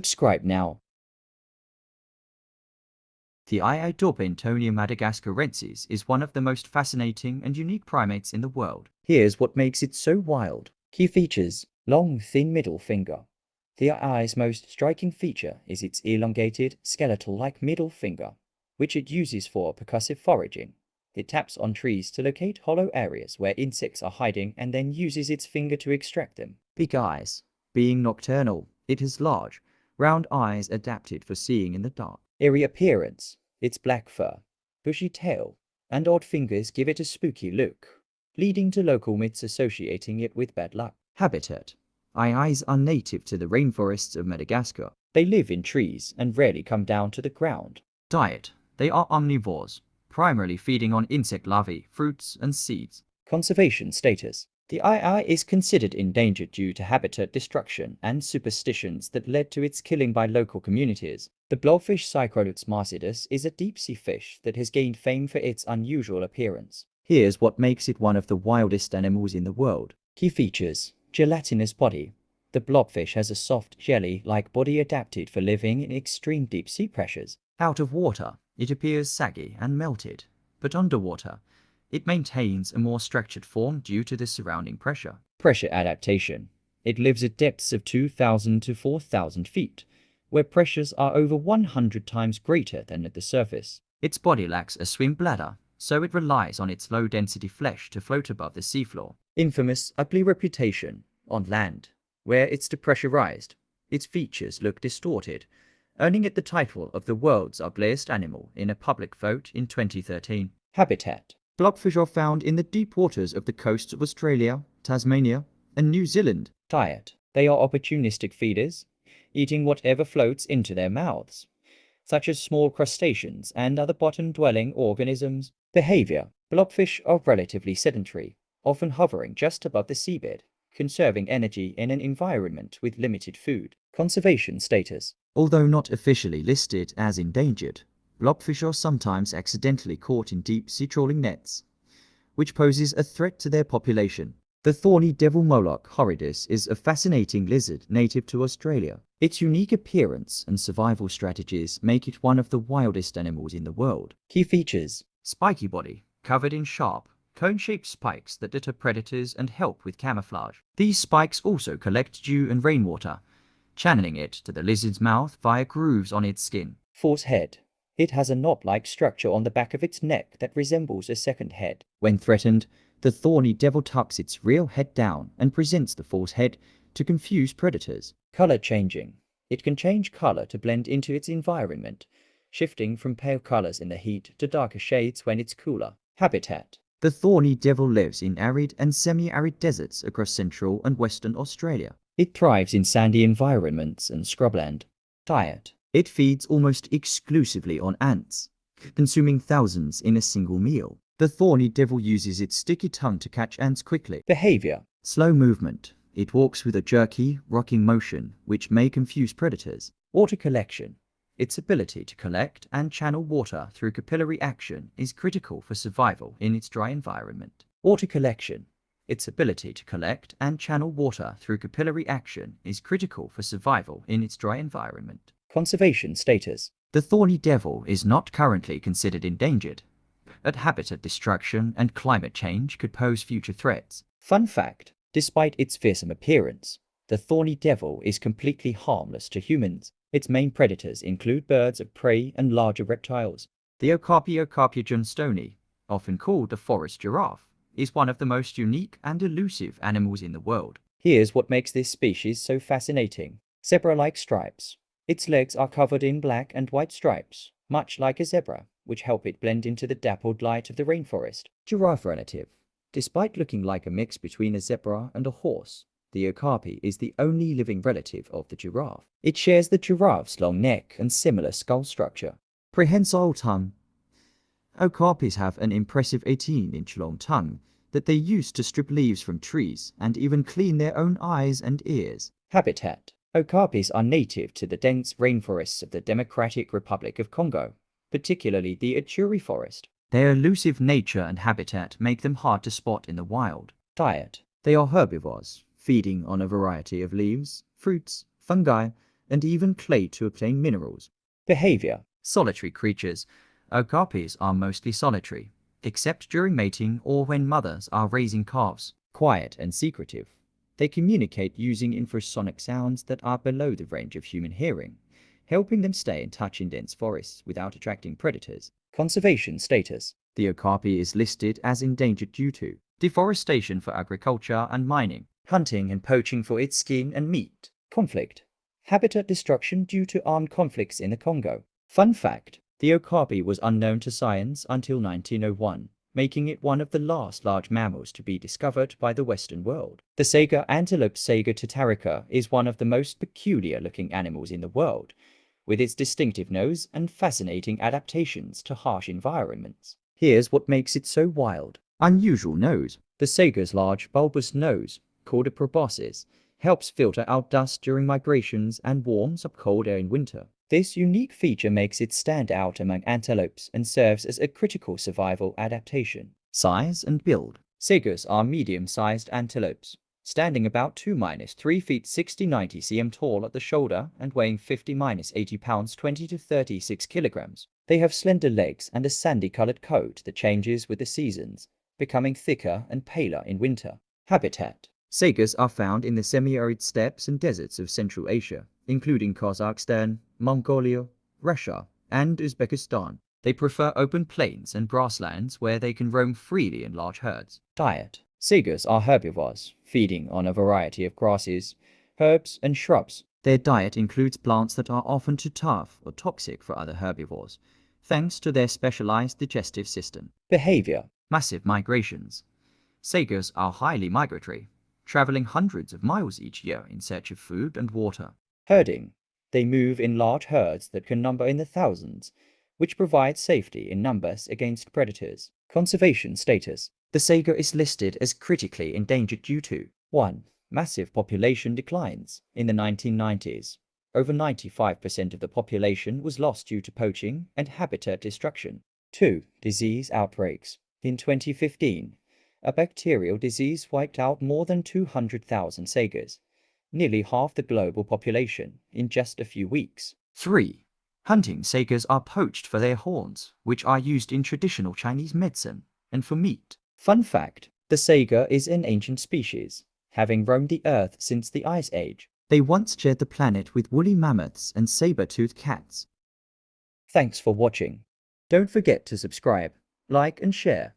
Subscribe now. The Iodorpintonia madagascarensis is one of the most fascinating and unique primates in the world. Here's what makes it so wild. Key features: long, thin middle finger. The eye's most striking feature is its elongated, skeletal-like middle finger, which it uses for percussive foraging. It taps on trees to locate hollow areas where insects are hiding and then uses its finger to extract them. Big eyes. Being nocturnal, it has large, round eyes adapted for seeing in the dark. Eerie appearance. Its black fur, bushy tail, and odd fingers give it a spooky look, leading to local myths associating it with bad luck. Habitat. Eyes are native to the rainforests of Madagascar. They live in trees and rarely come down to the ground. Diet. They are omnivores, primarily feeding on insect larvae, fruits, and seeds. Conservation status. The ii is considered endangered due to habitat destruction and superstitions that led to its killing by local communities. The blobfish Cycrolux marcidus is a deep-sea fish that has gained fame for its unusual appearance. Here's what makes it one of the wildest animals in the world. Key features: gelatinous body. The blobfish has a soft, jelly-like body adapted for living in extreme deep-sea pressures. Out of water, it appears saggy and melted, but underwater, it maintains a more structured form due to the surrounding pressure. Pressure adaptation. It lives at depths of 2,000 to 4,000 feet, where pressures are over 100 times greater than at the surface. Its body lacks a swim bladder, so it relies on its low-density flesh to float above the seafloor. Infamous ugly reputation. On land, where it's depressurized, its features look distorted, earning it the title of the world's ugliest animal in a public vote in 2013. Habitat. Blobfish are found in the deep waters of the coasts of Australia, Tasmania, and New Zealand. Diet. They are opportunistic feeders, eating whatever floats into their mouths, such as small crustaceans and other bottom-dwelling organisms. Behavior. Blobfish are relatively sedentary, often hovering just above the seabed, conserving energy in an environment with limited food. Conservation status. Although not officially listed as endangered, blobfish are sometimes accidentally caught in deep-sea trawling nets, which poses a threat to their population. The Thorny Devil Moloch horridus is a fascinating lizard native to Australia. Its unique appearance and survival strategies make it one of the wildest animals in the world. Key features: spiky body, covered in sharp, cone-shaped spikes that deter predators and help with camouflage. These spikes also collect dew and rainwater, channeling it to the lizard's mouth via grooves on its skin. False head. It has a knob-like structure on the back of its neck that resembles a second head. When threatened, the Thorny Devil tucks its real head down and presents the false head to confuse predators. Color changing. It can change color to blend into its environment, shifting from pale colors in the heat to darker shades when it's cooler. Habitat. The Thorny Devil lives in arid and semi-arid deserts across central and western Australia. It thrives in sandy environments and scrubland. Diet. It feeds almost exclusively on ants, consuming thousands in a single meal. The Thorny Devil uses its sticky tongue to catch ants quickly. Behavior. Slow movement. It walks with a jerky, rocking motion, which may confuse predators. Water collection. Its ability to collect and channel water through capillary action is critical for survival in its dry environment. Water collection. Its ability to collect and channel water through capillary action is critical for survival in its dry environment. Conservation status. The Thorny Devil is not currently considered endangered, but habitat destruction and climate change could pose future threats. Fun fact: despite its fearsome appearance, the Thorny Devil is completely harmless to humans. Its main predators include birds of prey and larger reptiles. The Okapi johnstoni, often called the forest giraffe, is one of the most unique and elusive animals in the world. Here's what makes this species so fascinating. Zebra-like stripes. Its legs are covered in black and white stripes, much like a zebra, which help it blend into the dappled light of the rainforest. Giraffe relative. Despite looking like a mix between a zebra and a horse, the Okapi is the only living relative of the giraffe. It shares the giraffe's long neck and similar skull structure. Prehensile tongue. Okapis have an impressive 18-inch long tongue that they use to strip leaves from trees and even clean their own eyes and ears. Habitat. Okapis are native to the dense rainforests of the Democratic Republic of Congo, particularly the Ituri forest. Their elusive nature and habitat make them hard to spot in the wild. Diet. They are herbivores, feeding on a variety of leaves, fruits, fungi, and even clay to obtain minerals. Behavior. Solitary creatures. Okapis are mostly solitary, except during mating or when mothers are raising calves. Quiet and secretive. They communicate using infrasonic sounds that are below the range of human hearing, helping them stay in touch in dense forests without attracting predators. Conservation status. The okapi is listed as endangered due to deforestation for agriculture and mining, hunting and poaching for its skin and meat. Conflict. Habitat destruction due to armed conflicts in the Congo. Fun fact, the okapi was unknown to science until 1901, making it one of the last large mammals to be discovered by the Western world. The Sago antelope Sago tatarica is one of the most peculiar-looking animals in the world, with its distinctive nose and fascinating adaptations to harsh environments. Here's what makes it so wild. Unusual nose. The Sago's large, bulbous nose, called a proboscis, helps filter out dust during migrations and warms up cold air in winter. This unique feature makes it stand out among antelopes and serves as a critical survival adaptation. Size and build. Sagus are medium-sized antelopes, standing about 2-3 feet 60-90 cm tall at the shoulder and weighing 50-80 pounds 20 to 36 kilograms. They have slender legs and a sandy-colored coat that changes with the seasons, becoming thicker and paler in winter. Habitat. Sagus are found in the semi-arid steppes and deserts of Central Asia, including Kazakhstan, Mongolia, Russia, and Uzbekistan. They prefer open plains and grasslands where they can roam freely in large herds. Diet. Sagus are herbivores, feeding on a variety of grasses, herbs, and shrubs. Their diet includes plants that are often too tough or toxic for other herbivores, thanks to their specialized digestive system. Behavior. Massive migrations. Sagus are highly migratory, traveling hundreds of miles each year in search of food and water. Herding. They move in large herds that can number in the thousands, which provides safety in numbers against predators. Conservation status. The sago is listed as critically endangered due to 1. Massive population declines. In the 1990s, over 95% of the population was lost due to poaching and habitat destruction. 2. Disease outbreaks. In 2015, a bacterial disease wiped out more than 200,000 sagos, nearly half the global population, in just a few weeks. 3. Hunting sagos are poached for their horns, which are used in traditional Chinese medicine, and for meat. Fun fact, the sago is an ancient species, having roamed the earth since the Ice Age. They once shared the planet with woolly mammoths and saber-toothed cats. Thanks for watching. Don't forget to subscribe, like and share.